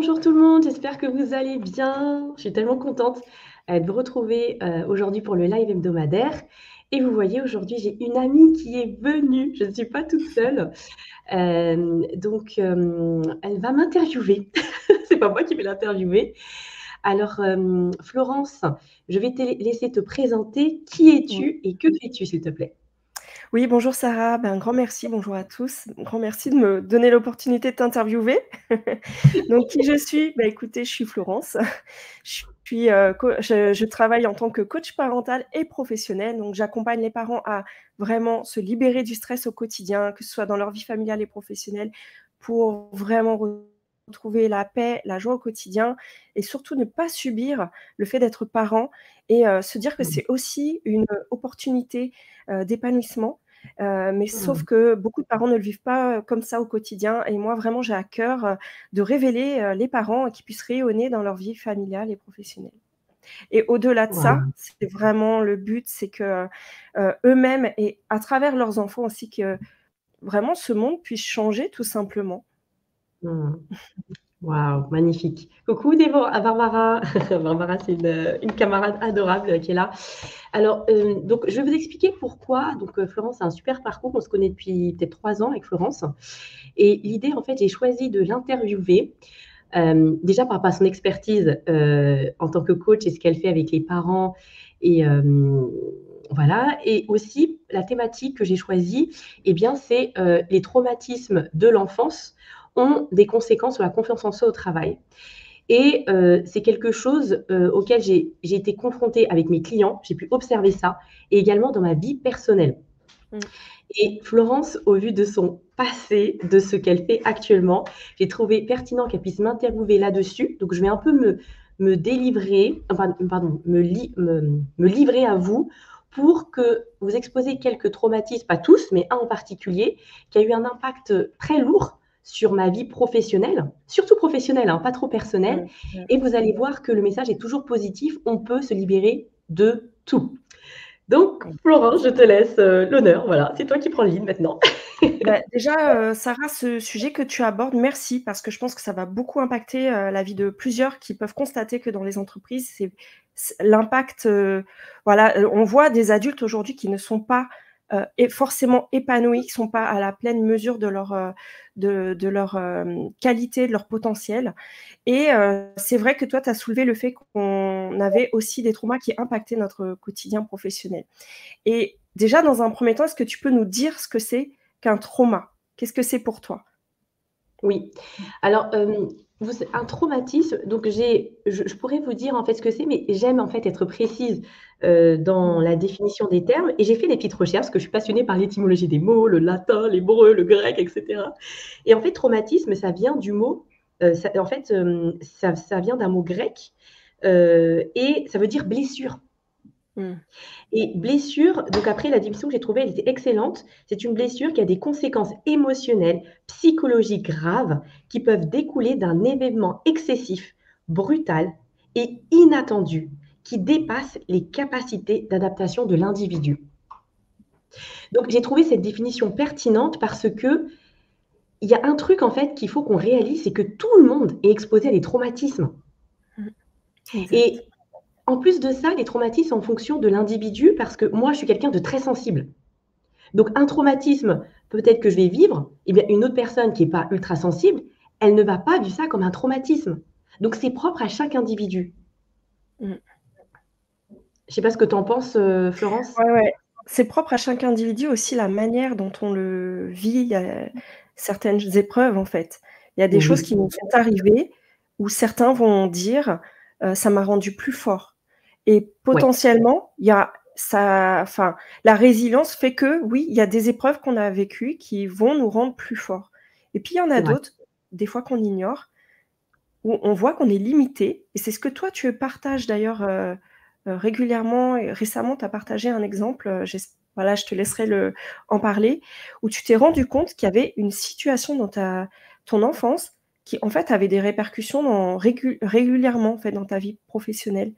bonjour tout le monde, j'espère que vous allez bien. Je suis tellement contente de vous retrouver aujourd'hui pour le live hebdomadaire. Et vous voyez, aujourd'hui, j'ai une amie qui est venue. Je ne suis pas toute seule. Elle va m'interviewer. C'est pas moi qui vais l'interviewer. Alors, Florence, je vais te laisser te présenter. Qui Oui. es-tu et que fais-tu, s'il te plaît? Oui, bonjour Sarah, un grand merci, bonjour à tous. Un grand merci de me donner l'opportunité de t'interviewer. Donc qui je suis? Bah, écoutez, je suis Florence. Je travaille en tant que coach parental et professionnel, donc j'accompagne les parents à vraiment se libérer du stress au quotidien, que ce soit dans leur vie familiale et professionnelle, pour vraiment retrouver la paix, la joie au quotidien et surtout ne pas subir le fait d'être parent et se dire que c'est aussi une opportunité, d'épanouissement. Mais sauf Mmh. que beaucoup de parents ne le vivent pas comme ça au quotidien et moi vraiment j'ai à cœur, de révéler, les parents qui puissent rayonner dans leur vie familiale et professionnelle. Et au-delà de ça, Wow. c'est vraiment le but, c'est que, eux-mêmes et à travers leurs enfants aussi que vraiment ce monde puisse changer tout simplement. Mmh. Waouh, magnifique. Coucou Barbara. Barbara, c'est une camarade adorable qui est là. Alors, donc, je vais vous expliquer pourquoi. Donc, Florence a un super parcours. On se connaît depuis peut-être 3 ans avec Florence. Et l'idée, en fait, j'ai choisi de l'interviewer. Déjà par rapport à son expertise en tant que coach et ce qu'elle fait avec les parents. Et voilà. Et aussi, la thématique que j'ai choisie, eh bien, c'est les traumatismes de l'enfance ont des conséquences sur la confiance en soi au travail. Et c'est quelque chose auquel j'ai été confrontée avec mes clients, j'ai pu observer ça, et également dans ma vie personnelle. Mmh. Et Florence, au vu de son passé, de ce qu'elle fait actuellement, j'ai trouvé pertinent qu'elle puisse m'interviewer là-dessus. Donc, je vais un peu me délivrer, pardon, me livrer à vous pour que vous exposiez quelques traumatismes, pas tous, mais un en particulier, qui a eu un impact très lourd sur ma vie professionnelle, surtout professionnelle, hein, pas trop personnelle. Mmh. Mmh. Et vous allez voir que le message est toujours positif, on peut se libérer de tout. Donc, Mmh. Florence, je te laisse l'honneur. Voilà, c'est toi qui prends le lead maintenant. Bah, déjà, Sarah, ce sujet que tu abordes, merci, parce que je pense que ça va beaucoup impacter, la vie de plusieurs qui peuvent constater que dans les entreprises, c'est l'impact, voilà, on voit des adultes aujourd'hui qui ne sont pas, forcément épanouis, qui sont pas à la pleine mesure de leur, qualité, de leur potentiel et c'est vrai que toi, tu as soulevé le fait qu'on avait aussi des traumas qui impactaient notre quotidien professionnel et déjà, dans un premier temps, est-ce que tu peux nous dire ce que c'est qu'un trauma? Qu'est-ce que c'est pour toi? Oui. Alors, un traumatisme, donc je pourrais vous dire en fait ce que c'est, mais j'aime en fait être précise dans Mmh. la définition des termes. Et j'ai fait des petites recherches parce que je suis passionnée par l'étymologie des mots, le latin, l'hébreu, le grec, etc. Et en fait, traumatisme, ça vient du mot, ça vient d'un mot grec et ça veut dire blessure. Mmh. Et blessure, donc après la définition que j'ai trouvée, elle était excellente. C'est une blessure qui a des conséquences émotionnelles, psychologiques graves qui peuvent découler d'un événement excessif, brutal et inattendu qui dépasse les capacités d'adaptation de l'individu. Donc j'ai trouvé cette définition pertinente parce que il y a un truc en fait qu'il faut qu'on réalise, c'est que tout le monde est exposé à des traumatismes. Mmh. Exact. Et en plus de ça, les traumatismes en fonction de l'individu, parce que moi je suis quelqu'un de très sensible. Donc un traumatisme, peut-être que je vais vivre, eh bien une autre personne qui n'est pas ultra sensible, elle ne va pas vivre ça comme un traumatisme. Donc c'est propre à chaque individu. Mmh. Je ne sais pas ce que tu en penses, Florence. Ouais, ouais. C'est propre à chaque individu aussi la manière dont on le vit, certaines épreuves, en fait. Il y a des choses Oui, qui nous sont arrivées où certains vont dire, «Ça m'a rendu plus fort» et ouais, potentiellement, il y a ça enfin, la résilience fait que, oui, il y a des épreuves qu'on a vécues qui vont nous rendre plus forts et puis il y en a c'est vrai. d'autres, des fois qu'on ignore, où on voit qu'on est limité et c'est ce que toi tu partages d'ailleurs, régulièrement et récemment tu as partagé un exemple, voilà, je te laisserai en parler, où tu t'es rendu compte qu'il y avait une situation dans ton enfance qui en fait avait des répercussions régulièrement en fait dans ta vie professionnelle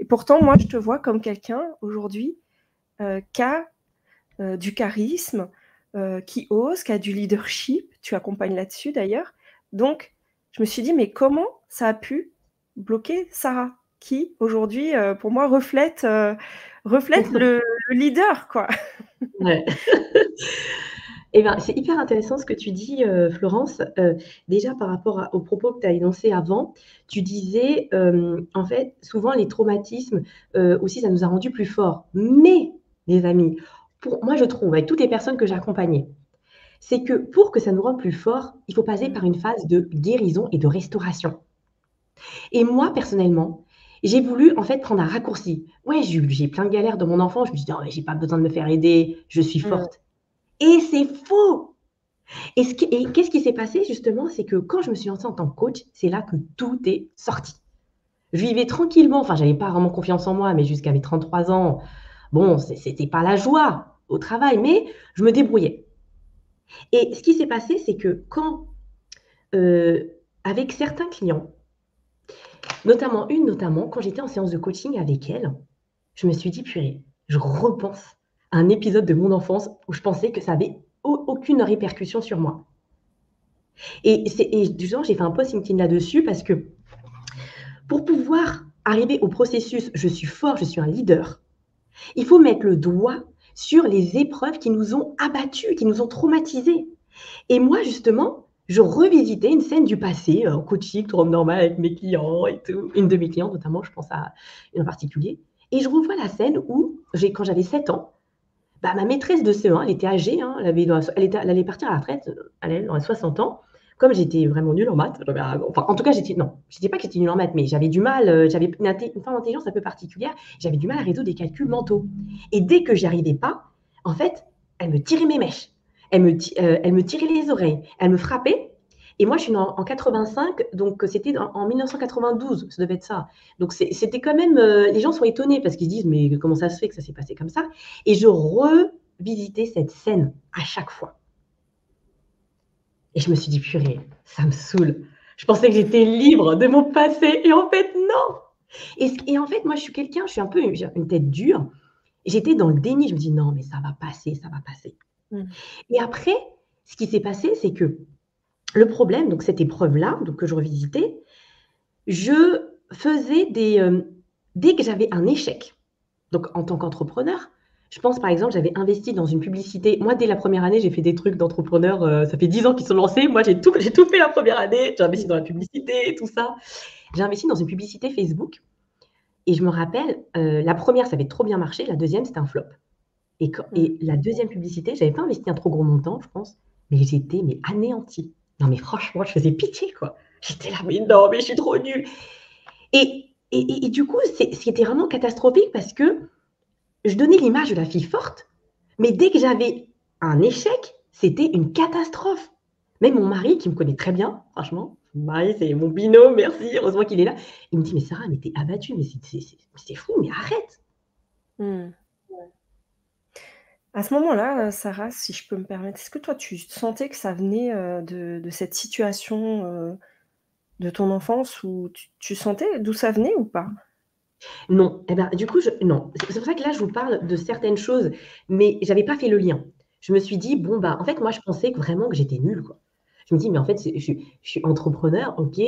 et pourtant moi je te vois comme quelqu'un aujourd'hui, qui a, du charisme, qui ose, qui a du leadership, tu accompagnes là-dessus d'ailleurs, donc je me suis dit: «Mais comment ça a pu bloquer Sarah?» qui aujourd'hui, pour moi reflète le leader, quoi. Ouais. Eh ben, c'est hyper intéressant ce que tu dis, Florence. Déjà par rapport aux propos que tu as énoncés avant, tu disais, en fait, souvent les traumatismes, aussi ça nous a rendus plus forts. Mais les amis, pour moi je trouve, avec toutes les personnes que j'ai accompagnées, c'est que pour que ça nous rende plus forts, il faut passer Mmh. par une phase de guérison et de restauration. Et moi personnellement, j'ai voulu en fait prendre un raccourci. Ouais, j'ai plein de galères dans mon enfance, je me suis dit: «Non mais j'ai pas besoin de me faire aider, je suis Mmh. forte». Et c'est faux! Et qu'est-ce qui s'est passé justement? C'est que quand je me suis lancée en tant que coach, c'est là que tout est sorti. Je vivais tranquillement, enfin j'avais pas vraiment confiance en moi, mais jusqu'à mes 33 ans, bon, c'était pas la joie au travail, mais je me débrouillais. Et ce qui s'est passé, c'est que quand, avec certains clients, notamment, quand j'étais en séance de coaching avec elle, je me suis dit: «Purée, je repense à un épisode de mon enfance où je pensais que ça avait aucune répercussion sur moi». Et justement, j'ai fait un post LinkedIn là-dessus parce que pour pouvoir arriver au processus «je suis fort, je suis un leader», il faut mettre le doigt sur les épreuves qui nous ont abattus, qui nous ont traumatisés. Et moi, justement, je revisitais une scène du passé, en coaching, tout normal avec mes clients et tout. Une de mes clientes notamment, je pense à une en particulier. Et je revois la scène où quand j'avais 7 ans, bah, ma maîtresse de CE1, elle était âgée, hein, elle allait partir à la retraite, elle aurait 60 ans. Comme j'étais vraiment nulle en maths, enfin, en tout cas, je dis pas que j'étais nulle en maths, mais j'avais du mal, j'avais une forme d'intelligence un peu particulière, j'avais du mal à résoudre des calculs mentaux. Et dès que j'y arrivais pas, en fait, elle me tirait mes mèches. Elle me tirait les oreilles, elle me frappait. Et moi, je suis née en 85, donc c'était en 1992, ça devait être ça. Donc c'était quand même, les gens sont étonnés parce qu'ils se disent: «Mais comment ça se fait que ça s'est passé comme ça?» Et je revisitais cette scène à chaque fois. Et je me suis dit: «Purée, ça me saoule. Je pensais que j'étais libre de mon passé et en fait non!» Et en fait, moi, je suis un peu j'ai une tête dure. J'étais dans le déni. Je me dis: «Non, mais ça va passer, ça va passer». Mmh. Et après, ce qui s'est passé, c'est que le problème, donc cette épreuve-là, donc que je revisitais, je faisais dès que j'avais un échec, donc en tant qu'entrepreneur, je pense par exemple, j'avais investi dans une publicité. Moi, dès la première année, j'ai fait des trucs d'entrepreneur, ça fait 10 ans qu'ils sont lancés. Moi, j'ai tout fait la première année. J'ai investi dans la publicité, tout ça. J'ai investi dans une publicité Facebook et je me rappelle, la première, ça avait trop bien marché, la deuxième, c'était un flop. Mmh. Et la deuxième publicité, j'avais pas investi un trop gros montant, je pense, mais j'étais anéantie. Non, mais franchement, je faisais pitié, quoi. J'étais là: «Mais non, mais je suis trop nulle». Et du coup, c'était vraiment catastrophique parce que je donnais l'image de la fille forte, mais dès que j'avais un échec, c'était une catastrophe. Même mon mari, qui me connaît très bien, franchement, mon mari, c'est mon binôme, merci, heureusement qu'il est là. Il me dit: «Mais Sarah, mais tu es abattue, mais c'est fou, mais arrête!» Mmh. À ce moment-là, Sarah, si je peux me permettre, est-ce que toi tu sentais que ça venait, de cette situation, de ton enfance où tu sentais d'où ça venait ou pas? Non, et ben, du coup, non. C'est pour ça que là, je vous parle de certaines choses, mais j'avais pas fait le lien. Je me suis dit: «Bon, bah, en fait, moi, je pensais que vraiment que j'étais nulle, quoi». Je me dis: «Mais en fait, je suis entrepreneur, OK,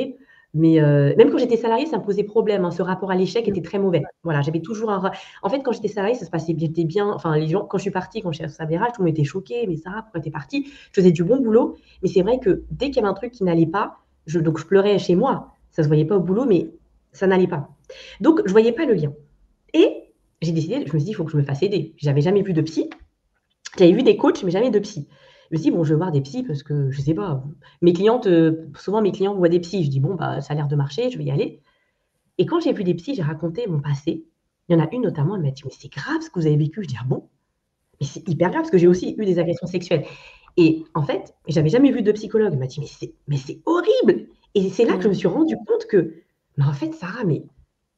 mais même quand j'étais salariée, ça me posait problème, hein, ce rapport à l'échec Mmh. était très mauvais. Voilà, j'avais toujours un ra en fait, quand j'étais salariée, ça se passait j'étais bien, enfin, les gens quand je suis partie, quand je suis responsable RH, tout le monde était choqué: «Mais Sarah, pourquoi tu es partie?» Je faisais du bon boulot, mais c'est vrai que dès qu'il y avait un truc qui n'allait pas, je pleurais chez moi. Ça se voyait pas au boulot, mais ça n'allait pas. Donc je voyais pas le lien. Et j'ai décidé, je me suis dit: «Il faut que je me fasse aider». J'avais jamais vu de psy. J'avais vu des coachs, mais jamais de psy. Je me suis dit: «Bon, je vais voir des psys parce que je sais pas, mes clientes, souvent mes clients voient des psys». Je dis: «Bon, bah, ça a l'air de marcher, je vais y aller». Et quand j'ai vu des psys, j'ai raconté mon passé. Il y en a une notamment, elle m'a dit: «Mais c'est grave ce que vous avez vécu». Je dis: «Ah bon?» «Mais c'est hyper grave parce que j'ai aussi eu des agressions sexuelles». Et en fait, j'avais jamais vu de psychologue. Elle m'a dit: mais c'est horrible!» Et c'est là que je Mmh. me suis rendue compte que, mais en fait, Sarah, mais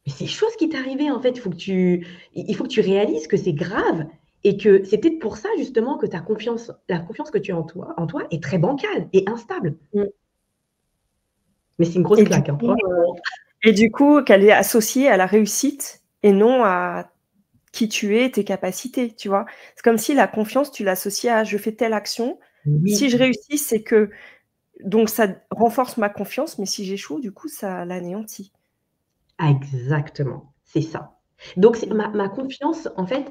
c'est chaud ce qui t'est arrivé, en fait. Il faut que tu réalises que c'est grave et que c'est peut-être pour ça justement que la confiance que tu as en toi est très bancale et instable. Mmh. Mais c'est une grosse Et du claque, hein, coup, franchement. qu'elle est associée à la réussite et non à qui tu es, tes capacités, tu vois? C'est comme si la confiance, tu l'associais à: «Je fais telle action, si Oui, je réussis, c'est que» donc ça renforce ma confiance, mais si j'échoue, du coup, ça l'anéantit. Exactement, c'est ça. Donc c'est Mmh. ma confiance, en fait,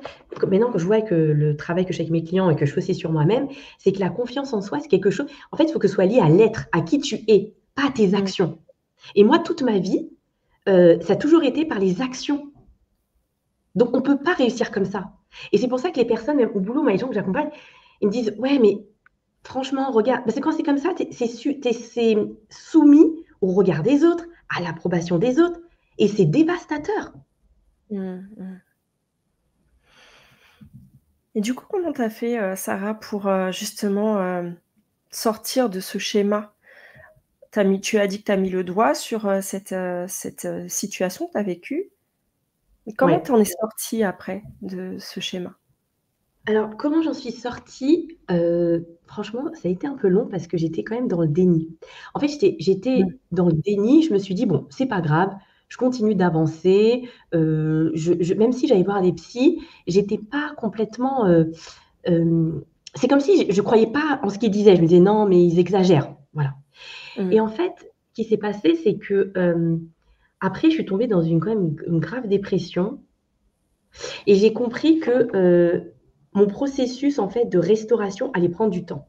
maintenant que je vois que le travail que je fais avec mes clients et que je fais aussi sur moi-même, c'est que la confiance en soi, c'est quelque chose en fait, il faut que ce soit lié à l'être, à qui tu es, pas à tes Mmh. actions. Et moi, toute ma vie, ça a toujours été par les actions. Donc on peut pas réussir comme ça. Et c'est pour ça que les personnes, même au boulot, moi, les gens que j'accompagne, ils me disent: «Ouais, mais franchement, regarde», parce que quand c'est comme ça, c'est soumis au regard des autres, à l'approbation des autres et c'est dévastateur. Mmh mh. Et du coup, comment tu as fait, Sarah, pour, justement, sortir de ce schéma? Tu as dit que tu as mis le doigt sur, cette situation que tu as vécue. Et comment Ouais. tu en es sortie après de ce schéma? Alors, comment j'en suis sortie? Franchement, ça a été un peu long parce que j'étais quand même dans le déni. En fait, Mmh. j'étais dans le déni, je me suis dit: «Bon, c'est pas grave, je continue d'avancer», je même si j'allais voir des psys, j'étais pas complètement, c'est comme si je croyais pas en ce qu'ils disaient. Je me disais: «Non, mais ils exagèrent», voilà. Mmh. Et en fait, ce qui s'est passé, c'est que, après je suis tombée dans une quand même une grave dépression et j'ai compris que, mon processus, en fait, de restauration allait prendre du temps.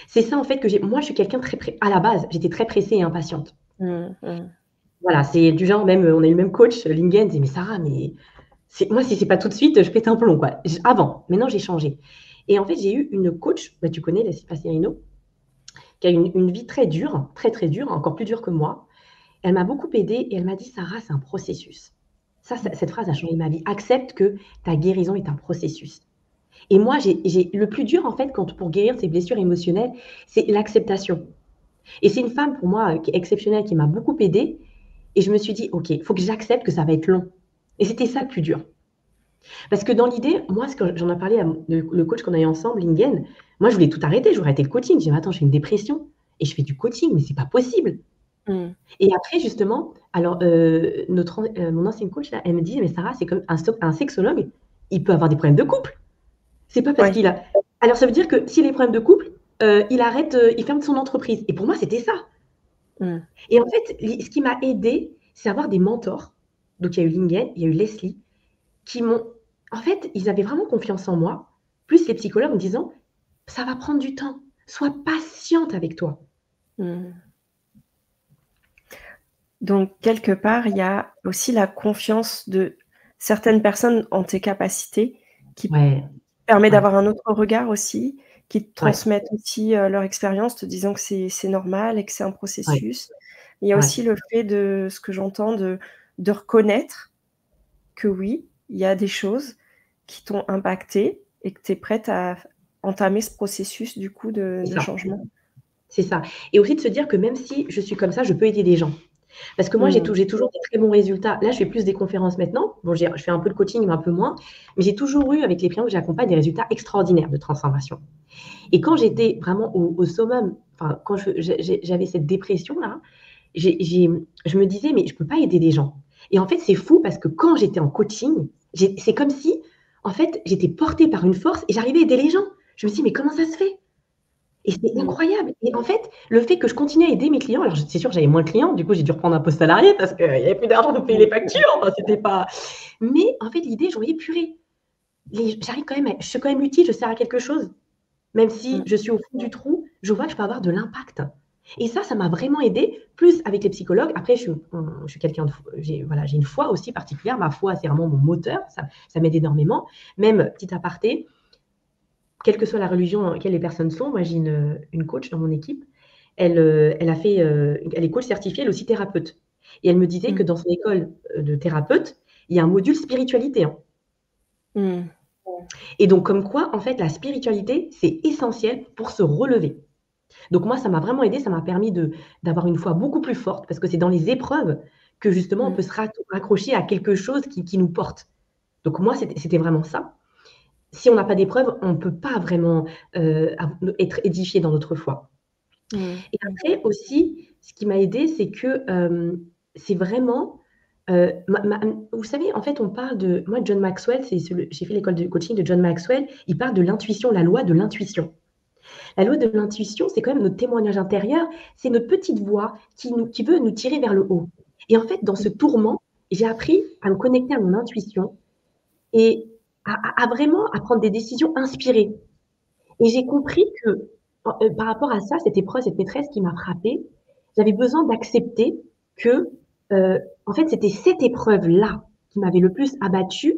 C'est ça, en fait, que j'ai moi, je suis quelqu'un de très pré à la base, j'étais très pressée et impatiente. Mmh mh. Voilà, c'est du genre même, on a eu le même coach, Lingen, il disait: «Mais Sarah, mais c'est moi, si c'est pas tout de suite, je pète un plomb, quoi». Avant, maintenant j'ai changé et en fait, j'ai eu une coach, bah, tu connais Leslie Passerino, qui a une vie très dure, très, très dure, encore plus dure que moi. Elle m'a beaucoup aidée et elle m'a dit: «Sarah, c'est un processus». Mmh. Cette phrase a changé ma vie. Accepte que ta guérison est un processus. Et moi, j'ai le plus dur, en fait, quand pour guérir ces blessures émotionnelles, c'est l'acceptation. Et c'est une femme, pour moi, qui est exceptionnelle, qui m'a beaucoup aidée. Et je me suis dit: «OK, il faut que j'accepte que ça va être long». Et c'était ça le plus dur. Parce que dans l'idée, moi, ce que j'en ai parlé à le coach qu'on a eu ensemble, Lingen, moi, je voulais tout arrêter. Je voulais arrêter le coaching. J'ai dit: «Mais attends, j'ai une dépression et je fais du coaching, mais c'est pas possible». Mmh. Et après, justement, alors, mon ancienne coach, là, elle me dit: «Mais Sarah, c'est comme un sexologue, il peut avoir des problèmes de couple. C'est pas parce Ouais. qu'il a». Alors ça veut dire que s'il a des problèmes de couple, il arrête, il ferme son entreprise et pour moi, c'était ça Mmh. et en fait, ce qui m'a aidée, c'est avoir des mentors. Donc il y a eu Lingen, il y a eu Leslie qui m'ont en fait, ils avaient vraiment confiance en moi, plus les psychologues en me disant: «Ça va prendre du temps, sois patiente avec toi». Mmh. Donc quelque part, il y a aussi la confiance de certaines personnes en tes capacités qui Ouais, permet ouais, d'avoir un autre regard aussi, qui te ouais, transmettent aussi, leur expérience, te disant que c'est normal et que c'est un ouais, processus. Il y a ouais, aussi le fait de ce que j'entends de reconnaître que oui, il y a des choses qui t'ont impacté et que tu es prête à entamer ce processus du coup c'est de ça, changement. c'est ça et aussi de se dire que même si je suis comme ça, je peux aider des gens. Parce que moi, Mmh. j'ai toujours des très bons résultats. Là, je fais plus des conférences maintenant. Bon, je fais un peu de coaching, mais un peu moins. Mais j'ai toujours eu, avec les clients que j'accompagne, des résultats extraordinaires de transformation. Et quand j'étais vraiment au summum, enfin, quand j'avais cette dépression-là, je me disais, mais je ne peux pas aider les gens. Et en fait, c'est fou parce que quand j'étais en coaching, c'est comme si, en fait, j'étais portée par une force et j'arrivais à aider les gens. Je me suis dit, mais comment ça se fait? Et c'est Mmh. incroyable et en fait, le fait que je continue à aider mes clients, alors c'est sûr j'avais moins de clients, du coup j'ai dû reprendre un poste salarié parce qu'il y avait plus d'argent pour payer les Mmh. factures, enfin c'était pas mais en fait l'idée je voyais purée, j'arrive quand même je suis quand même utile, je sers à quelque chose. Même si Mmh. je suis au fond du trou, je vois que je peux avoir de l'impact et ça m'a vraiment aidée, plus avec les psychologues. Après je suis quelqu'un de voilà, j'ai une foi aussi particulière. Ma foi, c'est vraiment mon moteur, ça m'aide énormément. Même, petit aparté, quelle que soit la religion dans laquelle les personnes sont, moi j'ai une coach dans mon équipe, elle a fait, elle est coach certifiée, elle est aussi thérapeute et elle me disait que Mmh. dans son école, de thérapeute, il y a un module spiritualité, hein Mmh. et donc comme quoi, en fait, la spiritualité, c'est essentiel pour se relever. Donc moi, ça m'a vraiment aidée, ça m'a permis d'avoir une foi beaucoup plus forte parce que c'est dans les épreuves que justement on Mmh. peut se raccrocher à quelque chose qui nous porte. Donc moi, c'était vraiment ça. Si on n'a pas d'épreuves, on ne peut pas vraiment, être édifié dans notre foi. Mmh. Et après aussi, ce qui m'a aidée, c'est que, c'est vraiment, vous savez, en fait, on parle de John Maxwell, j'ai fait l'école de coaching de John Maxwell, il parle de l'intuition, la loi de l'intuition. La loi de l'intuition, c'est quand même notre témoignage intérieur, c'est notre petite voix qui veut nous tirer vers le haut. Et en fait, dans ce tourment, j'ai appris à me connecter à mon intuition et à vraiment à prendre des décisions inspirées. Et j'ai compris que, par rapport à ça, cette épreuve, cette maîtresse qui m'a frappée, j'avais besoin d'accepter que, en fait, c'était cette épreuve-là qui m'avait le plus abattue.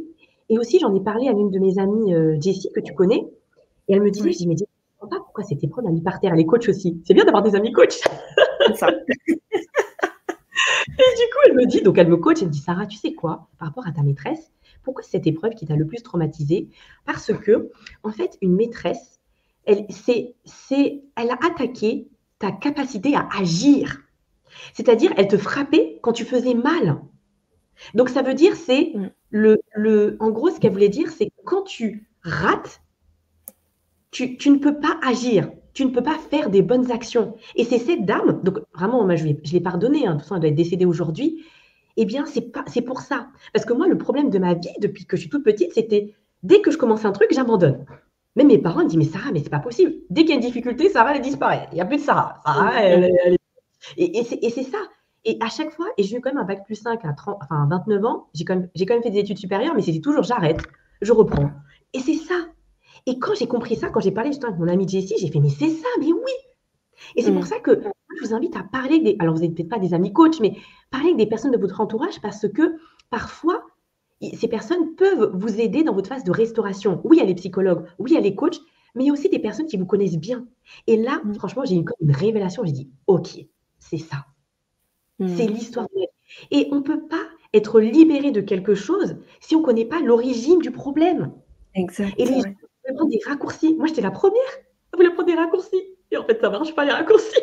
Et aussi, j'en ai parlé à l'une de mes amies, Jessie, que tu connais, et elle me disait, je Oui, dis, mais Jessie, je comprends pas pourquoi cette épreuve m'a mis par terre. Elle est coach aussi. C'est bien d'avoir des amis coach. c'est ça. Et du coup, elle me dit, donc elle me coach, elle me dit, Sarah, tu sais quoi, par rapport à ta maîtresse, pourquoi c'est cette épreuve qui t'a le plus traumatisée? Parce que, en fait, une maîtresse, elle a attaqué ta capacité à agir. C'est-à-dire, elle te frappait quand tu faisais mal. Donc, ça veut dire, c'est Mmh. en gros, ce qu'elle voulait dire, c'est que quand tu rates, tu ne peux pas agir, tu ne peux pas faire des bonnes actions. Et c'est cette dame, donc vraiment, moi, je l'ai pardonnée, hein, de toute façon, elle doit être décédée aujourd'hui. Eh bien, c'est pour ça. Parce que moi, le problème de ma vie, depuis que je suis toute petite, c'était dès que je commence un truc, j'abandonne. Même mes parents me disent, mais Sarah, mais c'est pas possible. Dès qu'il y a une difficulté, Sarah, elle disparaît. Il n'y a plus de Sarah. Sarah, Mmh. et c'est ça. Et à chaque fois, et j'ai eu quand même un bac plus 5 à 30, enfin, 29 ans, j'ai quand même fait des études supérieures, mais c'était toujours j'arrête, je reprends. Et c'est ça. Et quand j'ai compris ça, quand j'ai parlé justement avec mon amie Jessie, j'ai fait, mais c'est ça, mais oui. Et c'est pour Mmh. ça que moi, je vous invite à parler alors vous n'êtes peut-être pas des amis coachs, mais parler avec des personnes de votre entourage parce que parfois, ces personnes peuvent vous aider dans votre phase de restauration. Oui, il y a les psychologues, oui, il y a les coachs, mais il y a aussi des personnes qui vous connaissent bien. Et là, Mmh. franchement, j'ai eu comme une révélation. J'ai dit, OK, c'est ça. C'est Mmh. l'histoire de ma vie. Et on ne peut pas être libéré de quelque chose si on ne connaît pas l'origine du problème. Et Exact, les gens ouais. veulent prendre des raccourcis. Moi, j'étais la première à vouloir prendre des raccourcis. Et en fait, ça ne marche pas, les raccourcis.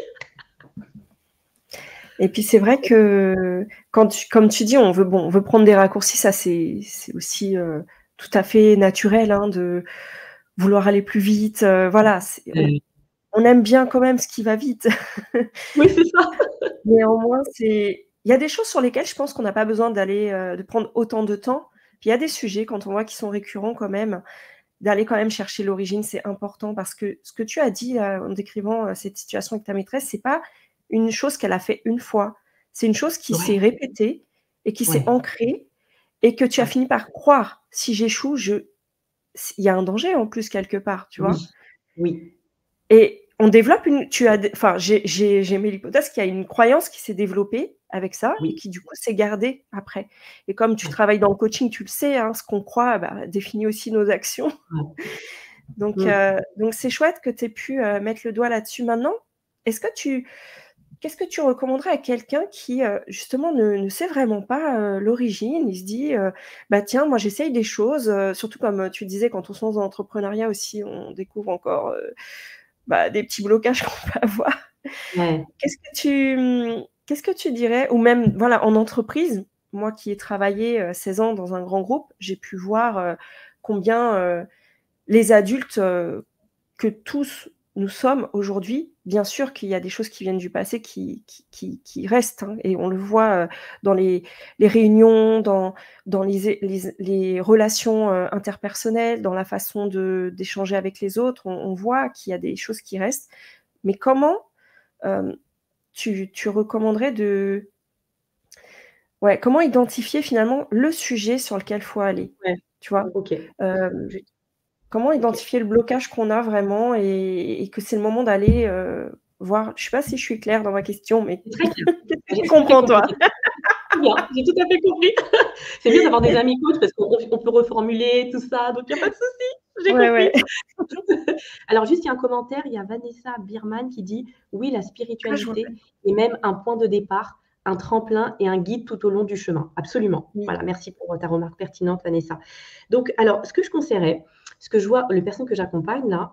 Et puis c'est vrai que comme tu dis, on veut prendre des raccourcis, ça c'est aussi, tout à fait naturel, hein, de vouloir aller plus vite, voilà, on aime bien quand même ce qui va vite. Oui, c'est ça. Néanmoins, il y a des choses sur lesquelles je pense qu'on n'a pas besoin d'aller, de prendre autant de temps. Puis il y a des sujets quand on voit qu'ils sont récurrents quand même, d'aller quand même chercher l'origine, c'est important parce que ce que tu as dit là, en décrivant, cette situation avec ta maîtresse, c'est pas une chose qu'elle a fait une fois. C'est une chose qui s'est Ouais, répétée et qui s'est ouais, ancrée et que tu as ouais. fini par croire: «Si j'échoue, il y a un danger en plus quelque part», tu vois? Oui, oui, Et on développe une tu as d enfin, j'ai émis l'hypothèse qu'il y a une croyance qui s'est développée avec ça et oui, qui du coup s'est gardée après. Et comme tu ouais, travailles dans le coaching, tu le sais, hein, ce qu'on croit, bah, définit aussi nos actions. ouais. Donc Mmh. c'est chouette que tu aies pu, mettre le doigt là-dessus. Maintenant, est-ce que tu qu'est-ce que tu recommanderais à quelqu'un qui, justement ne sait vraiment pas, l'origine? Il se dit, «Bah, tiens, moi j'essaye des choses», surtout comme, tu disais quand on se lance dans l'entrepreneuriat aussi, on découvre encore, bah, des petits blocages qu'on peut avoir. Ouais, Qu'est-ce que tu dirais ou même, voilà, en entreprise, moi qui ai travaillé, 16 ans dans un grand groupe, j'ai pu voir, combien, les adultes, que tous nous sommes aujourd'hui, bien sûr qu'il y a des choses qui viennent du passé qui restent, hein, et on le voit, dans les réunions, dans les relations, interpersonnelles, dans la façon d'échanger avec les autres. On voit qu'il y a des choses qui restent. Mais comment, hem, tu recommanderais comment identifier finalement le sujet sur lequel faut aller? ouais, Tu vois? OK, Hem je Comment OK. identifier le blocage qu'on a vraiment et que c'est le moment d'aller, voir, je sais pas si je suis claire dans ma question, mais C'est très clair. qu'est-ce que J'ai tu tout à fait comprends compris. toi? C'est très bien, j'ai tout à fait compris. C'est bien d'avoir des amis coachs parce qu'on peut reformuler tout ça, donc il y a pas de souci, j'ai Ouais, compris. ouais. Alors juste, il y a un commentaire, il y a Vanessa Birman qui dit: «Oui, la Ah, je vois pas. spiritualité est même un point de départ, un tremplin et un guide tout au long du chemin». Absolument. Oui. Voilà, merci pour ta remarque pertinente, Vanessa. Donc alors, ce que je conseillerais, ce que je vois les personnes que j'accompagne là,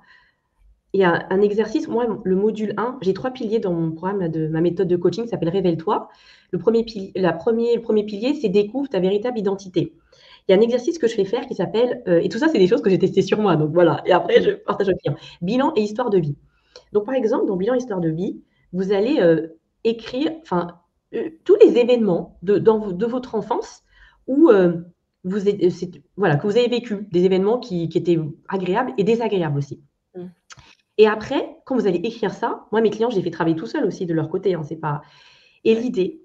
il y a un exercice, moi, le module 1, j'ai 3 piliers dans mon programme de ma méthode de coaching qui s'appelle Révèle-toi. Le premier pilier, c'est découvre ta véritable identité. Il y a un exercice que je fais faire qui s'appelle, et tout ça, c'est des choses que j'ai testées sur moi, donc voilà. Et après, je Mmh. partage aux clients. Bilan et histoire de vie. Donc, par exemple, dans bilan et histoire de vie, vous allez écrire, enfin, tous les événements de votre enfance où voilà, que vous avez vécu, des événements qui étaient agréables et désagréables aussi. Mmh. Et après, quand vous allez écrire ça, moi, mes clients, je les fais travailler tout seuls aussi de leur côté, hein, c'est pas et Ouais. l'idée,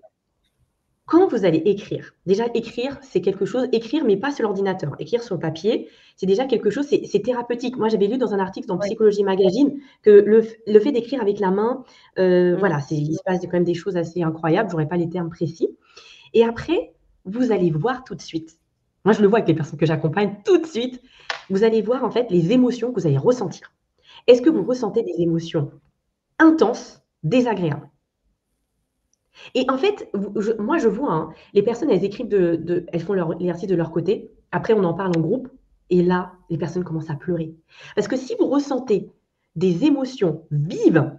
quand vous allez écrire, déjà écrire, c'est quelque chose écrire, mais pas sur l'ordinateur. Écrire sur le papier, c'est déjà quelque chose, c'est thérapeutique. Moi, j'avais lu dans un article dans Ouais. Psychologie Magazine que le fait d'écrire avec la main, Mmh. voilà, il se passe quand même des choses assez incroyables, j'aurais pas les termes précis. Et après, vous allez voir tout de suite. Moi, je le vois avec les personnes que j'accompagne tout de suite. Vous allez voir en fait les émotions que vous allez ressentir. Est-ce que vous Mmh. ressentez des émotions intenses, désagréables? Et en fait, moi, je vois, hein, les personnes, elles écrivent elles font l'exercice de leur côté. Après, on en parle en groupe. Et là, les personnes commencent à pleurer. Parce que si vous ressentez des émotions vives,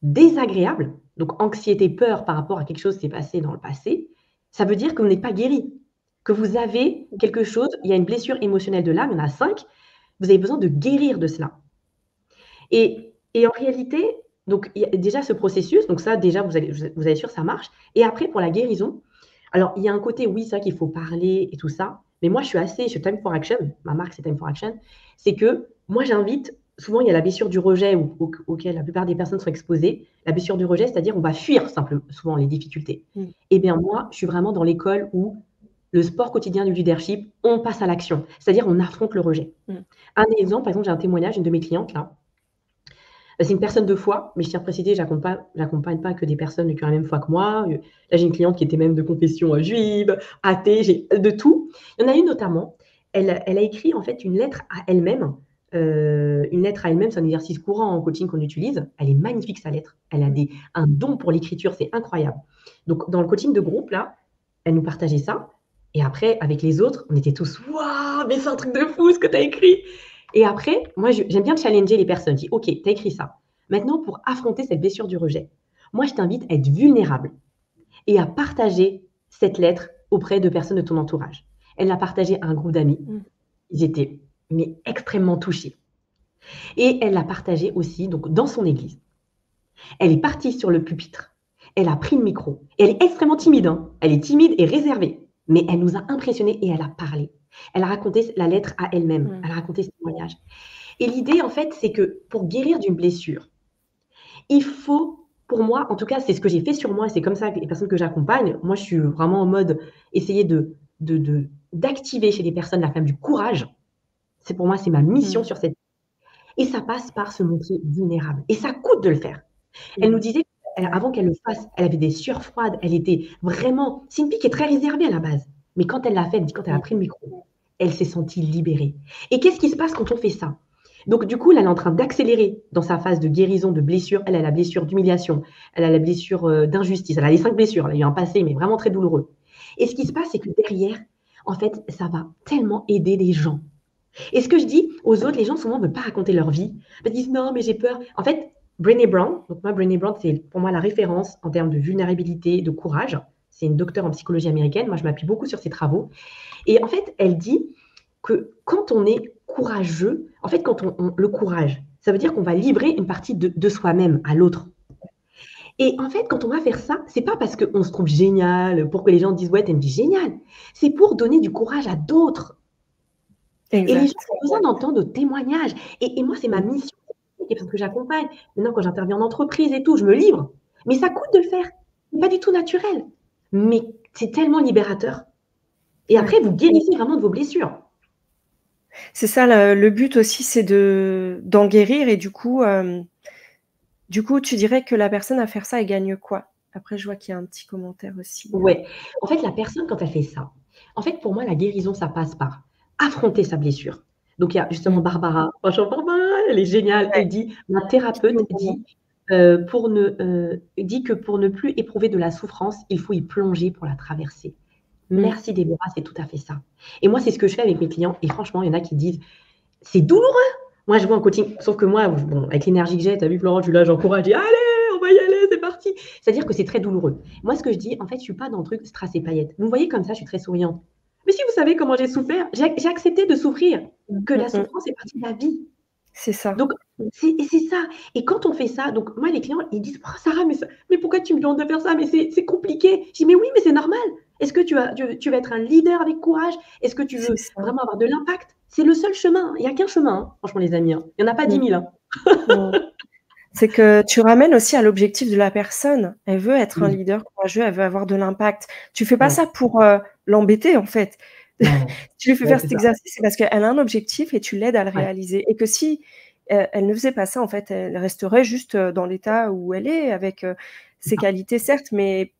désagréables, donc anxiété, peur par rapport à quelque chose qui s'est passé dans le passé, ça veut dire que vous n'êtes pas guéri, que vous avez quelque chose, il y a une blessure émotionnelle de l'âme, il y en a 5, vous avez besoin de guérir de cela. Et en réalité, donc il y a déjà ce processus, donc ça déjà vous allez sûr ça marche. Et après pour la guérison, alors il y a un côté oui, c'est vrai qu'il faut parler et tout ça, mais moi je suis Time for Action, ma marque c'est Time for Action, c'est que moi j'invite, souvent il y a la blessure du rejet auquel la plupart des personnes sont exposées. La blessure du rejet, c'est-à-dire on va fuir simplement souvent les difficultés. Mmh. Eh bien moi, je suis vraiment dans l'école où le sport quotidien du leadership, on passe à l'action, c'est-à-dire on affronte le rejet. Mmh. Un exemple, par exemple, j'ai un témoignage, une de mes clientes là, c'est une personne de foi, mais je tiens à préciser, j'accompagne pas que des personnes qui ont la même foi que moi. Là, j'ai une cliente qui était même de confession juive, athée, j'ai de tout. Il y en a une notamment, elle a écrit en fait une lettre à elle-même. Une lettre à elle-même, c'est un exercice courant en coaching qu'on utilise. Elle est magnifique sa lettre. Elle a Mmh. un don pour l'écriture, c'est incroyable. Donc dans le coaching de groupe là, elle nous partageait ça. Et après, avec les autres, on était tous waouh, mais c'est un truc de fou ce que tu as écrit. Et après, moi, j'aime bien challenger les personnes. Je dis, OK, tu as écrit ça. Maintenant, pour affronter cette blessure du rejet, moi, je t'invite à être vulnérable et à partager cette lettre auprès de personnes de ton entourage. Elle l'a partagée à un groupe d'amis. Mmh. Ils étaient mais extrêmement touchés. Et elle l'a partagée aussi donc, dans son église. Elle est partie sur le pupitre. Elle a pris le micro. Et elle est extrêmement timide. Hein. Elle est timide et réservée. Mais elle nous a impressionnés et elle a parlé. Elle a raconté la lettre à elle-même. Mmh. Elle a raconté ce témoignage. Et l'idée, en fait, c'est que pour guérir d'une blessure, il faut, pour moi, en tout cas, c'est ce que j'ai fait sur moi, et c'est comme ça que les personnes que j'accompagne, moi, je suis vraiment en mode essayer d'activer chez les personnes la flamme du courage. C'est pour moi, c'est ma mission Mmh. sur cette. Et ça passe par se montrer vulnérable. Et ça coûte de le faire. Elle nous Mmh. disait, Ouais. avant qu'elle le fasse, elle avait des sueurs froides. Elle était vraiment. C'est une fille qui est très réservée à la base. Mais quand elle l'a fait, elle dit, quand elle a Mmh. pris le micro, elle s'est sentie libérée. Et qu'est-ce qui se passe quand on fait ça? Donc, du coup, là, elle est en train d'accélérer dans sa phase de guérison, de blessure. Elle a la blessure d'humiliation, elle a la blessure d'injustice, elle a les 5 blessures. Elle a eu un passé, mais vraiment très douloureux. Et ce qui se passe, c'est que derrière, en fait, ça va tellement aider les gens. Et ce que je dis aux autres, les gens souvent ne veulent pas raconter leur vie. Ils disent non, mais j'ai peur. En fait, Brené Brown, donc moi, Brené Brown, c'est pour moi la référence en termes de vulnérabilité, de courage. C'est une docteure en psychologie américaine. Moi, je m'appuie beaucoup sur ses travaux. Et en fait, elle dit que quand on est courageux, en fait, le courage, ça veut dire qu'on va livrer une partie de soi-même à l'autre. Et en fait, quand on va faire ça, c'est pas parce qu'on se trouve génial, pour que les gens disent ouais, t'as une vie géniale. C'est pour donner du courage à d'autres. Et les gens Exact. ont besoin d'entendre nos témoignages. Et moi, c'est ma Mmh. mission, parce que j'accompagne. Maintenant, quand j'interviens en entreprise et tout, je me livre. Mais ça coûte de le faire. C'est pas du tout naturel. Mais c'est tellement libérateur. Et Ouais. après, vous guérissez vraiment de vos blessures. C'est ça le but aussi, c'est d'en guérir et du coup, tu dirais que la personne à faire ça, elle gagne quoi? Après, je vois qu'il y a un petit commentaire aussi. Ouais. En fait, la personne, quand elle fait ça, en fait, pour moi, la guérison, ça passe par affronter sa blessure. Donc, il y a justement Mmh. Barbara. Franchement, Barbara, elle est géniale. Ouais. Elle dit, ma thérapeute dit que pour ne plus éprouver de la souffrance, il faut y plonger pour la traverser. Mmh. Merci Déborah, c'est tout à fait ça. Et moi, c'est ce que je fais avec mes clients. Et franchement, il y en a qui disent, c'est douloureux. Moi, je vois en coaching, sauf que moi, bon, avec l'énergie que j'ai, tu as vu Florent, je suis là, j'encourage, je dis, allez, on va y aller, c'est parti. C'est-à-dire que c'est très douloureux. Moi, ce que je dis, en fait, je ne suis pas dans le truc strass et paillettes. Vous me voyez comme ça, je suis très souriante. Mais si vous savez comment j'ai souffert, j'ai accepté de souffrir, Mmh. que la Mmh mh. souffrance est partie de la vie. C'est ça. Donc, c'est ça. Et quand on fait ça, donc moi, les clients, ils disent, oh, Sarah, mais pourquoi tu me demandes de faire ça? Mais c'est compliqué. Je dis, mais oui, mais c'est normal. Est-ce que tu vas être un leader avec courage? Est-ce que tu C'est veux ça. vraiment avoir de l'impact? C'est le seul chemin. Il n'y a qu'un chemin, hein, franchement, les amis. Hein. Il n'y en a pas 10 Mmh. 000. Hein. Mmh. C'est que tu ramènes aussi à l'objectif de la personne. Elle veut être un Oui, leader courageux, elle veut avoir de l'impact. Tu fais pas ouais, ça pour, l'embêter, en fait. non, Tu lui fais ouais, faire c'est cet ça, exercice, c'est parce qu'elle a un objectif et tu l'aides à le ouais. réaliser et que si, elle ne faisait pas ça, en fait, elle resterait juste, dans l'état où elle est avec, ses qualités certes, mais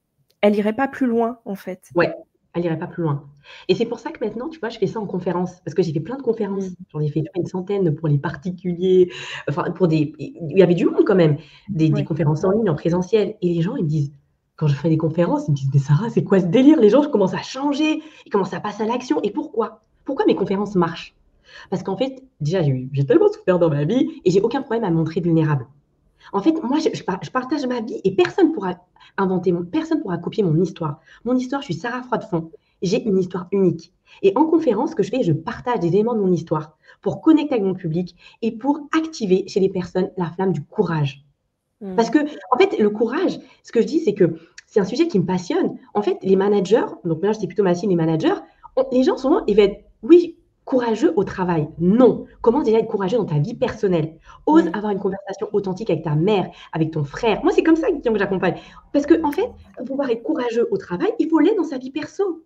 elle irait pas plus loin, en fait. Ouais, elle irait pas plus loin et c'est pour ça que maintenant, tu vois, je fais ça en conférence parce que j'ai fait plein de conférences. Mmh. J'en ai fait une centaine pour les particuliers, enfin pour des il y avait du monde quand même, des Ouais. conférences en ligne, en présentiel et les gens, ils me disent quand je fais des conférences, ils me disent: «Mais Sarah, c'est quoi ce délire?» Les gens commencent à changer, ils commencent à passer à l'action et pourquoi? Pourquoi mes conférences marchent? Parce qu'en fait, déjà, j'ai tellement souffert dans ma vie et j'ai aucun problème à me montrer vulnérable. En fait, moi, je partage ma vie et personne pourra copier mon histoire. Mon histoire, je suis Sarah Froidefond. J'ai une histoire unique. Et en conférence, ce que je fais, je partage des éléments de mon histoire pour connecter avec mon public et pour activer chez les personnes la flamme du courage. Parce Mmh. que, en fait, le courage, ce que je dis, c'est que c'est un sujet qui me passionne. En fait, les managers, donc maintenant, c'est plutôt ma cible, les managers, les gens, souvent, ils vont être, oui, courageux au travail. Non. Commence déjà à être courageux dans ta vie personnelle. Ose Mmh. avoir une conversation authentique avec ta mère, avec ton frère. Moi, c'est comme ça que j'accompagne. Parce que, en fait, pour pouvoir être courageux au travail, il faut l'être dans sa vie perso.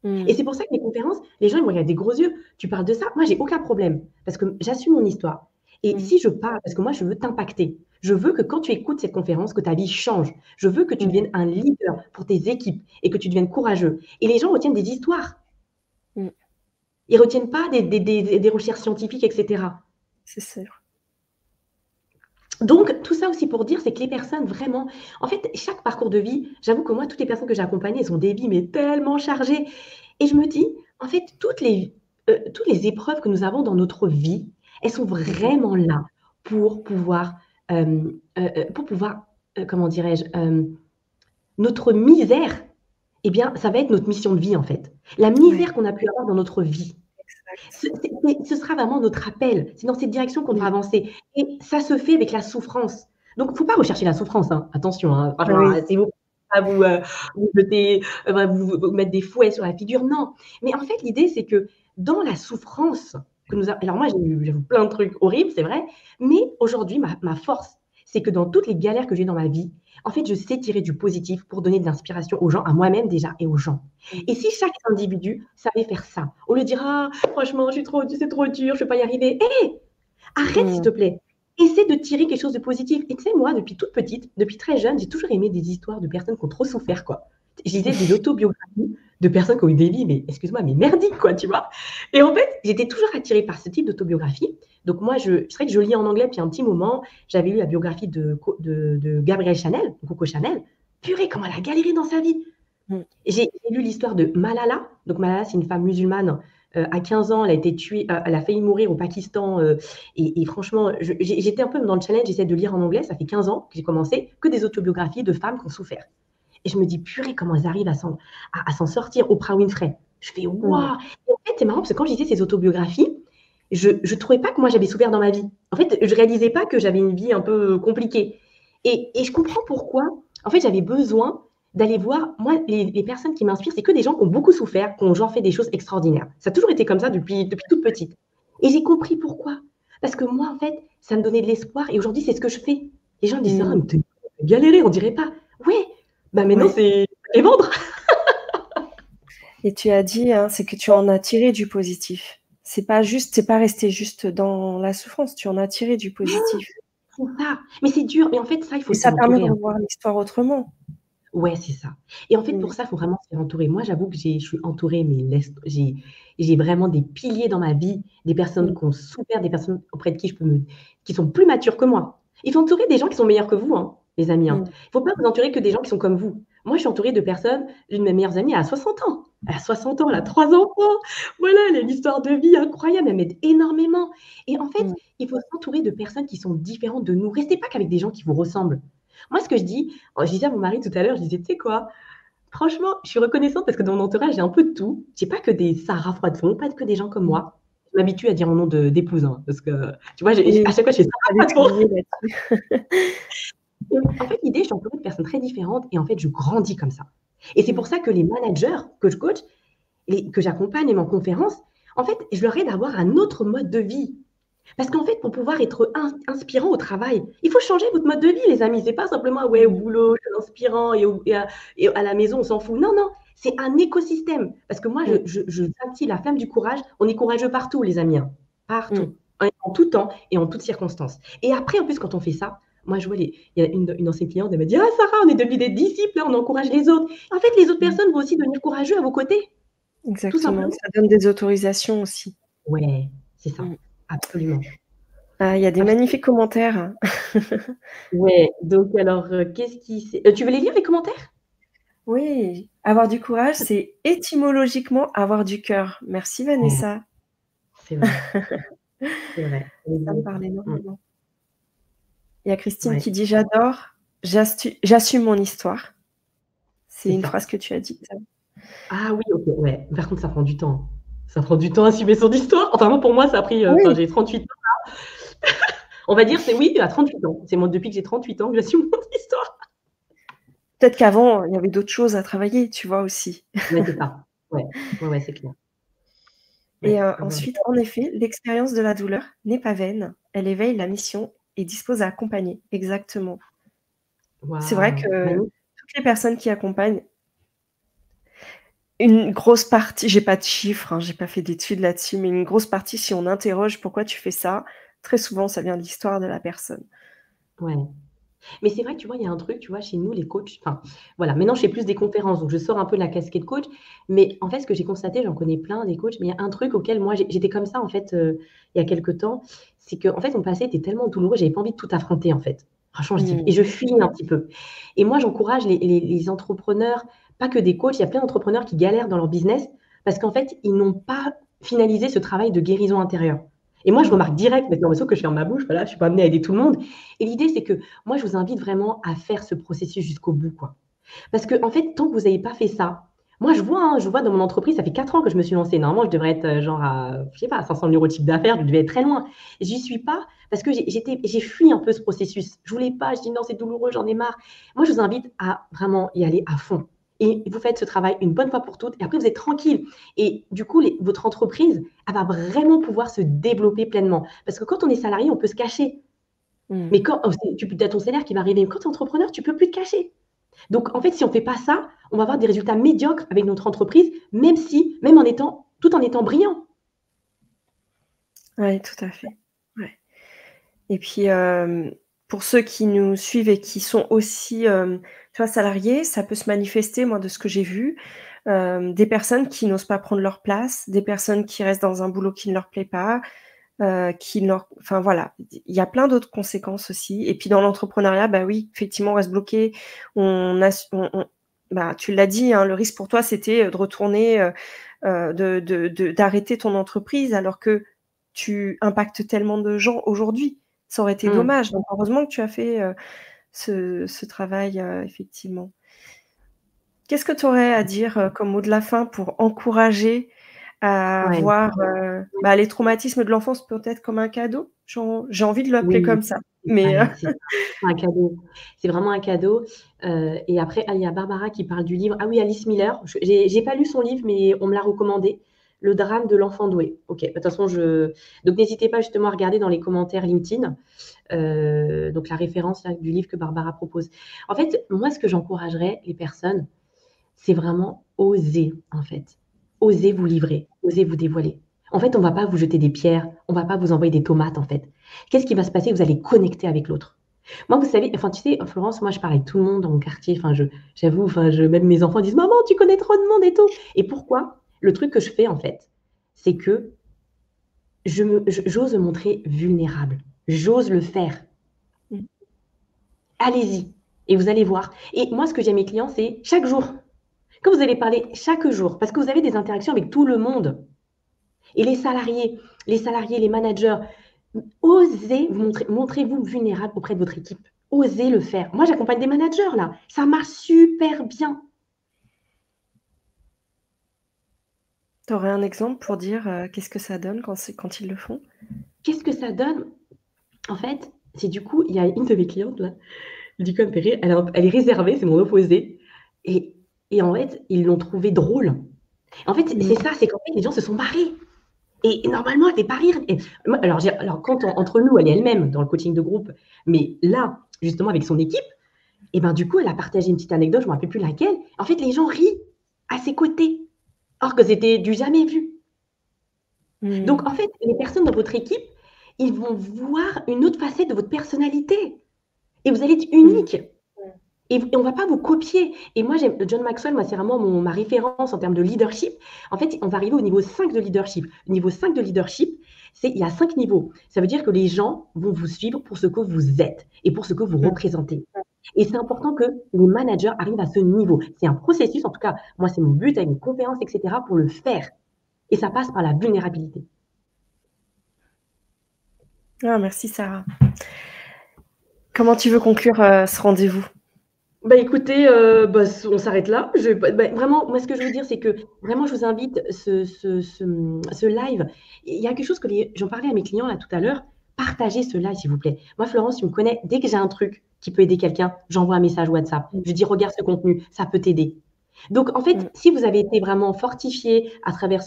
Et Mmh. c'est pour ça que mes conférences, les gens ils me regardent des gros yeux. Tu parles de ça? Moi, j'ai aucun problème parce que j'assume mon histoire. Et Mmh. si je parle, parce que moi, je veux t'impacter. Je veux que quand tu écoutes cette conférence, que ta vie change. Je veux que tu Mmh. deviennes un leader pour tes équipes et que tu deviennes courageux. Et les gens retiennent des histoires. Mmh. Ils retiennent pas des recherches scientifiques, etc. C'est sûr. Donc, tout ça aussi pour dire, c'est que les personnes vraiment, en fait, chaque parcours de vie, j'avoue que moi, toutes les personnes que j'ai accompagnées, elles ont des vies, mais tellement chargées. Et je me dis, en fait, toutes les épreuves que nous avons dans notre vie, elles sont Mmh. vraiment là pour pouvoir, pour pouvoir, comment dirais-je, notre misère, eh bien, ça va être notre mission de vie, en fait. La Ouais, misère qu'on a pu avoir dans notre vie, exact. ce sera vraiment notre appel. C'est dans cette direction qu'on devra Mmh. avancer et ça se fait avec la souffrance. Donc il ne faut pas rechercher la souffrance, hein. Attention, hein, franchement, Oui. c'est vous à vous, vous jeter, vous mettre des fouets sur la figure, non. Mais en fait, l'idée, c'est que dans la souffrance que nous a alors moi, j'ai eu plein de trucs horribles, c'est vrai, mais aujourd'hui, ma force, c'est que dans toutes les galères que j'ai dans ma vie, en fait, je sais tirer du positif pour donner de l'inspiration aux gens, à moi-même déjà et aux gens. Mmh. Et si chaque individu savait faire ça, au lieu de dire: «Ah franchement, c'est trop dur, je vais pas y arriver». Hé! Arrête s'il Mmh. te plaît. Essaie de tirer quelque chose de positif. Et tu sais, moi, depuis toute petite, depuis très jeune, j'ai toujours aimé des histoires de personnes qui ont trop souffert, quoi. Je lisais des autobiographies de personnes qui ont eu des vies, mais excuse-moi, mais merdiques, quoi, tu vois? Et en fait, j'étais toujours attirée par ce type d'autobiographie. Donc moi, c'est vrai que je lis en anglais depuis un petit moment. J'avais lu la biographie de Gabrielle Chanel, Coco Chanel. Purée, comment elle a galéré dans sa vie. Mmh. J'ai lu l'histoire de Malala. Donc Malala, c'est une femme musulmane. À 15 ans, elle a été tuée, elle a failli mourir au Pakistan. Et franchement, j'étais un peu dans le challenge, j'essaie de lire en anglais. Ça fait 15 ans que j'ai commencé, que des autobiographies de femmes qui ont souffert. Et je me dis, purée, comment elles arrivent à s'en sortir. Oprah Winfrey. Je fais, Mmh. waouh! Et en fait, c'est marrant parce que quand je lisais ces autobiographies, je ne trouvais pas que moi j'avais souffert dans ma vie. En fait, je réalisais pas que j'avais une vie un peu compliquée. Et je comprends pourquoi. En fait, j'avais besoin d'aller voir, moi, les personnes qui m'inspirent, c'est que des gens qui ont beaucoup souffert, qui ont genre fait des choses extraordinaires. Ça a toujours été comme ça depuis toute petite. Et j'ai compris pourquoi. Parce que moi, en fait, ça me donnait de l'espoir et aujourd'hui, c'est ce que je fais. Les gens me disent, Sarah, Mmh. mais t'as galéré, on dirait pas. Ouais, bah maintenant, Ouais. c'est les vendre. Et tu as dit, hein, c'est que tu en as tiré du positif. C'est pas resté juste dans la souffrance, tu en as tiré du positif C'est ça. Mais c'est dur. Mais en fait, ça, il faut et s'en ça permet de entourer, hein. revoir l'histoire autrement. Ouais, c'est ça. Et en fait, Mmh. pour ça, il faut vraiment se faire entourer. Moi, j'avoue que je suis entourée, mais j'ai vraiment des piliers dans ma vie, des personnes Mmh. qui ont souffert, des personnes auprès de qui qui sont plus matures que moi. Il faut entourer des gens qui sont meilleurs que vous, hein, les amis, hein. Mmh. Il faut pas vous entourer que des gens qui sont comme vous. Moi, je suis entourée de personnes, l'une de mes meilleures amies, elle a 60 ans. Elle a 60 ans, elle a 3 enfants. Voilà, elle a une histoire de vie incroyable, elle m'aide énormément. Et en fait, Mmh. il faut s'entourer de personnes qui sont différentes de nous. Restez pas qu'avec des gens qui vous ressemblent. Moi, ce que je dis, je disais à mon mari tout à l'heure, je disais: «Tu sais quoi? Franchement, je suis reconnaissante parce que dans mon entourage, j'ai un peu de tout. J'ai pas que des Sarah Froidefond, pas que des gens comme Mmh. moi». Je m'habitue à dire mon nom d'épouse, hein, parce que, tu vois, à Oui, chaque fois, je fais j'avais Sarah Froidefond. oublié là-dessus. Et en fait, l'idée, je suis entourée de personnes très différentes et en fait, je grandis comme ça. Et c'est Mmh. pour ça que les managers que je coach et que j'accompagne même en conférence, en fait, je leur aide à avoir un autre mode de vie. Parce qu'en fait, pour pouvoir être inspirant au travail, il faut changer votre mode de vie, les amis. C'est pas simplement, ouais, au Mmh. boulot, je suis inspirant et à la maison, on s'en fout. Non, non, c'est un écosystème. Parce que moi, Mmh. je scintille la flamme du courage. On est courageux partout, les amis, hein. Mmh. Partout. En tout temps et en toutes circonstances. Et après, en plus, quand on fait ça, moi, je vois, il y a une ancienne cliente, elle m'a dit, ah, Sarah, on est devenus des disciples, là, on encourage les autres. En fait, les autres Mmh. personnes vont aussi devenir courageux à vos côtés, tout Exactement, simplement. ça donne des autorisations aussi. Ouais, c'est ça. Mmh. Absolument. Ah, il y a des magnifiques commentaires. Ouais, donc alors, qu'est-ce qui s'est tu veux les lire les commentaires? Oui, avoir du courage, c'est étymologiquement avoir du cœur. Merci Ouais, Vanessa, c'est vrai, c'est vrai. ça me Mmh, parle mmh, énormément. Il y a Christine ouais, qui dit: «J'adore, j'assume mon histoire». C'est c'est une ça. phrase que tu as dite. Ah oui, OK, ouais. Par contre, ça prend du temps. Ça prend du temps à assumer son histoire. Enfin, moi, pour moi, ça a pris, enfin, Oui, j'ai 38 ans. On va dire, c'est oui, à 38 ans. C'est moi depuis que j'ai 38 ans que j'assume mon histoire. peut-être qu'avant, il y avait d'autres choses à travailler, tu vois aussi. Ouais, c'est ça. Ouais, ouais, ouais, c'est clair. Et Ouais, ouais, ouais. ensuite, en effet, l'expérience de la douleur n'est pas vaine, elle éveille la mission et dispose à accompagner. Exactement. C'est vrai Waouh, que magnifique. toutes les personnes qui accompagnent, une grosse partie, j'ai pas de chiffres, hein, j'ai pas fait d'études là-dessus, mais une grosse partie, si on interroge: «Pourquoi tu fais ça?» très souvent, ça vient de l'histoire de la personne. Ouais. Mais c'est vrai que tu vois, il y a un truc, tu vois, chez nous, les coachs, enfin, voilà, maintenant je fais plus des conférences, donc je sors un peu de la casquette coach. Mais en fait, ce que j'ai constaté, j'en connais plein des coachs, mais il y a un truc auquel moi, j'étais comme ça, en fait, il y a quelque temps, c'est qu'en fait, mon passé était tellement douloureux, j'avais pas envie de tout affronter, en fait. Franchement, je dis et Mmh. je fuis un petit peu. Et moi, j'encourage les entrepreneurs, pas que des coachs, il y a plein d'entrepreneurs qui galèrent dans leur business parce qu'en fait, ils n'ont pas finalisé ce travail de guérison intérieure. Et moi, je Mmh. remarque direct, avec l'impression que je ferme ma bouche, voilà, je suis pas amenée à aider tout le monde. Et l'idée, c'est que moi, je vous invite vraiment à faire ce processus jusqu'au bout, quoi. Parce qu'en fait, tant que vous n'avez pas fait ça, moi, je vois dans mon entreprise, ça fait 4 ans que je me suis lancée. Normalement, je devrais être genre à, je sais pas, à 500 000 € de chiffre d'affaires, je devais être très loin. J'y suis pas parce que j'ai fui un peu ce processus. Je voulais pas, je dis non, c'est douloureux, j'en ai marre. Moi, je vous invite à vraiment y aller à fond. Et vous faites ce travail une bonne fois pour toutes, et après, vous êtes tranquille. Et du coup, votre entreprise, elle va vraiment pouvoir se développer pleinement. Parce que quand on est salarié, on peut se cacher. Mmh. Mais quand tu as ton salaire qui va arriver. Quand tu es entrepreneur, tu peux plus te cacher. Donc, en fait, si on fait pas ça, on va avoir des résultats médiocres avec notre entreprise, même en étant tout en étant brillant. Ouais, tout à fait. Ouais. Et puis, pour ceux qui nous suivent et qui sont aussi, tu vois, salariés, ça peut se manifester, moi, de ce que j'ai vu, des personnes qui n'osent pas prendre leur place, des personnes qui restent dans un boulot qui ne leur plaît pas, qui ne leur enfin, voilà, il y a plein d'autres conséquences aussi. Et puis dans l'entrepreneuriat, bah, oui, effectivement, on reste bloqué. On bah, tu l'as dit, hein, le risque pour toi, c'était, de retourner, d'arrêter ton entreprise alors que tu impactes tellement de gens aujourd'hui. Ça aurait été Mmh. dommage, donc heureusement que tu as fait, ce travail, effectivement. Qu'est-ce que tu aurais à dire, comme mot de la fin pour encourager à Ouais, voir, bah, les traumatismes de l'enfance peut-être comme un cadeau? J'ai envie de l'appeler oui, comme ça, mais ouais, c'est ça. C'est un cadeau. C'est vraiment un cadeau, et après, ah, il y a Barbara qui parle du livre. Ah oui, Alice Miller, j'ai pas lu son livre, mais on me l'a recommandé. Le drame de l'enfant doué. OK, de toute façon, donc n'hésitez pas justement à regarder dans les commentaires LinkedIn, donc la référence là du livre que Barbara propose. En fait, moi, ce que j'encouragerais les personnes, c'est vraiment oser, en fait. Oser vous livrer, oser vous dévoiler. En fait, on va pas vous jeter des pierres, on va pas vous envoyer des tomates, en fait. Qu'est-ce qui va se passer? Vous allez connecter avec l'autre. Moi, vous savez, enfin, tu sais, Florence, moi, je parle avec tout le monde dans mon quartier. Enfin, j'avoue, enfin, même mes enfants disent, maman, tu connais trop de monde et tout. Et pourquoi? Le truc que je fais, en fait, c'est que j'ose me montrer vulnérable. J'ose le faire. mmh, Allez-y. Et vous allez voir. Et moi, ce que j'ai à mes clients, c'est chaque jour. Quand vous allez parler chaque jour, parce que vous avez des interactions avec tout le monde, et les salariés, les managers, osez vous montrer, montrez-vous vulnérable auprès de votre équipe. Osez le faire. Moi, j'accompagne des managers là. Ça marche super bien. tu aurais un exemple pour dire, qu'est-ce que ça donne quand ils le font? Qu'est-ce que ça donne? En fait, c'est du coup, il y a une de mes clientes là, du coup, elle me fait rire. Elle est réservée, c'est mon opposé. Et, et en fait, ils l'ont trouvé drôle. En fait, Mmh. c'est ça, c'est qu'en fait, les gens se sont barrés. Et normalement, elle ne fait pas rire. Et alors, quand entre nous, elle est elle-même dans le coaching de groupe, mais là, justement, avec son équipe, et ben du coup, elle a partagé une petite anecdote, je ne me rappelle plus laquelle. En fait, les gens rient à ses côtés, or que c'était du jamais vu. Donc, en fait, les personnes dans votre équipe, ils vont voir une autre facette de votre personnalité. Et vous allez être unique. Et on ne va pas vous copier. Et moi, j'aime John Maxwell, moi, c'est vraiment ma référence en termes de leadership. En fait, on va arriver au niveau 5 de leadership. Le niveau 5 de leadership, il y a 5 niveaux. Ça veut dire que les gens vont vous suivre pour ce que vous êtes et pour ce que vous représentez. Et c'est important que les managers arrivent à ce niveau. C'est un processus, en tout cas, moi, c'est mon but avec mes conférences, etc., pour le faire. Et ça passe par la vulnérabilité. Ah, merci, Sarah. Comment tu veux conclure ce rendez-vous? Bah écoutez, on s'arrête là. Vraiment, moi, ce que je veux dire, c'est que vraiment, je vous invite, ce live. Il y a quelque chose que j'en parlais à mes clients là tout à l'heure. Partagez ce live, s'il vous plaît. Moi, Florence, tu me connais. Dès que j'ai un truc qui peut aider quelqu'un, j'envoie un message WhatsApp. Je dis, regarde ce contenu, ça peut t'aider. Donc, en fait, si vous avez été vraiment fortifié à travers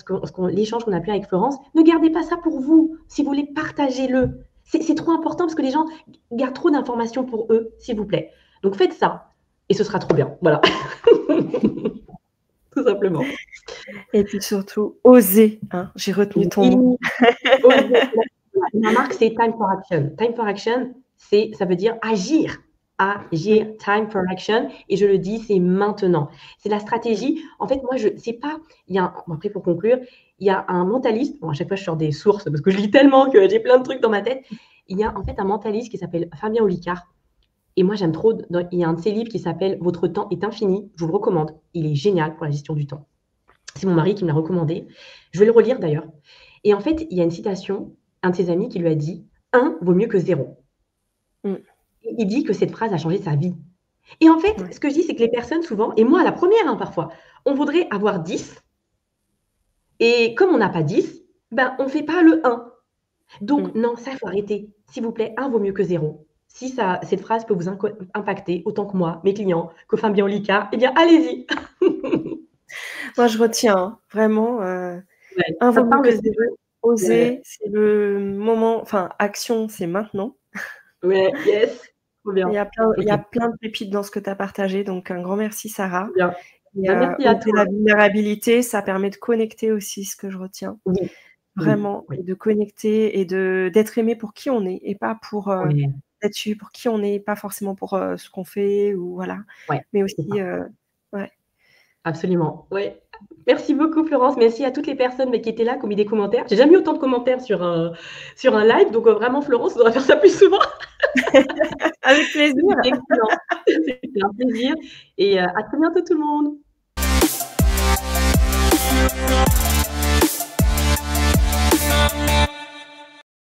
l'échange qu'on a pu avec Florence, ne gardez pas ça pour vous. Si vous voulez, partagez-le. C'est trop important parce que les gens gardent trop d'informations pour eux, s'il vous plaît. Donc, faites ça. Et ce sera trop bien. Voilà. Tout simplement. Et puis surtout, oser. Hein. J'ai retenu ton mot. Ma marque, c'est Time for Action. Time for Action, ça veut dire agir. Agir, time for action. Et je le dis, c'est maintenant. C'est la stratégie. En fait, moi, je sais pas. Après, pour conclure, il y a un mentaliste. Bon, à chaque fois, je sors des sources parce que je lis tellement que j'ai plein de trucs dans ma tête. Il y a en fait un mentaliste qui s'appelle Fabien Olicard. Et moi, j'aime trop. Il y a un de ses livres qui s'appelle Votre temps est infini. Je vous le recommande. Il est génial pour la gestion du temps. C'est mon mari qui me l'a recommandé. Je vais le relire d'ailleurs. Et en fait, il y a une citation, un de ses amis qui lui a dit « 1 vaut mieux que 0 ». Il dit que cette phrase a changé sa vie. Et en fait, ce que je dis, c'est que les personnes, souvent, et moi, la première, parfois, on voudrait avoir 10. Et comme on n'a pas 10, on ne fait pas le 1. Donc, non, ça, il faut arrêter. S'il vous plaît, 1 vaut mieux que 0. Si cette phrase peut vous impacter, autant que moi, mes clients, que Fabien Olicard, eh bien, allez-y. Moi, je retiens, vraiment, 1 vaut mieux que 0. Oser, c'est le moment, enfin, action, c'est maintenant. Ouais, yes. Trop bien. Il y a plein de pépites dans ce que tu as partagé, donc un grand merci, Sarah. Bien. Et merci à toi. La vulnérabilité, ça permet de connecter aussi, ce que je retiens. Oui. Vraiment, et de connecter et d'être aimé pour qui on est et pas pour être su pour qui on est, pas forcément pour ce qu'on fait ou voilà. Mais aussi, Absolument. Ouais. Merci beaucoup, Florence. Merci à toutes les personnes qui étaient là, qui ont mis des commentaires. J'ai jamais eu autant de commentaires sur un live, donc vraiment, Florence, on devrait faire ça plus souvent. Avec plaisir. Excellent. C'était un plaisir. Et à très bientôt, tout le monde.